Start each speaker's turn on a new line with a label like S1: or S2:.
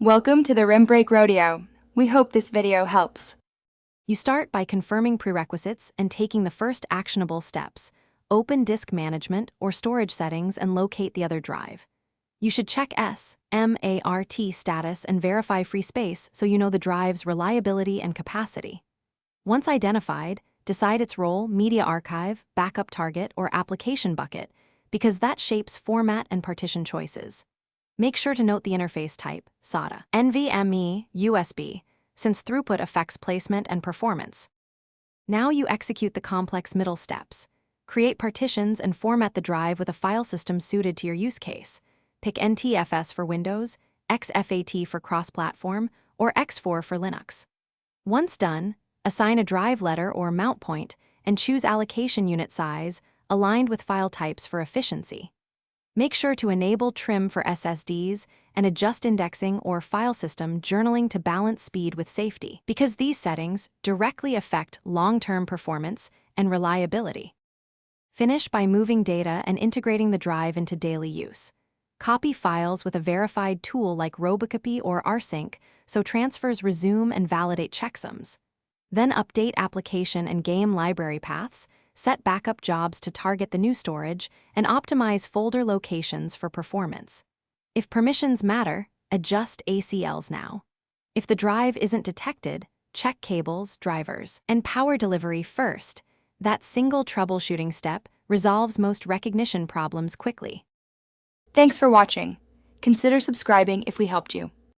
S1: Welcome to the Rim Break Rodeo. We hope this video helps.
S2: You start by confirming prerequisites and taking the first actionable steps. Open disk management or storage settings and locate the other drive. You should check SMART status and verify free space so you know the drive's reliability and capacity. Once identified, decide its role, media archive, backup target, or application bucket, because that shapes format and partition choices. Make sure to note the interface type, SATA, NVMe, USB, since throughput affects placement and performance. Now you execute the complex middle steps. Create partitions and format the drive with a file system suited to your use case. Pick NTFS for Windows, XFAT for cross-platform, or X4 for Linux. Once done, assign a drive letter or mount point and choose allocation unit size aligned with file types for efficiency. Make sure to enable trim for SSDs and adjust indexing or file system journaling to balance speed with safety, because these settings directly affect long-term performance and reliability. Finish by moving data and integrating the drive into daily use. Copy files with a verified tool like Robocopy or rsync so transfers resume and validate checksums. Then update application and game library paths, set backup jobs to target the new storage, and optimize folder locations for performance. If permissions matter, adjust ACLs now. If the drive isn't detected, check cables, drivers, and power delivery first. That single troubleshooting step resolves most recognition problems quickly.
S1: Thanks for watching. Consider subscribing if we helped you.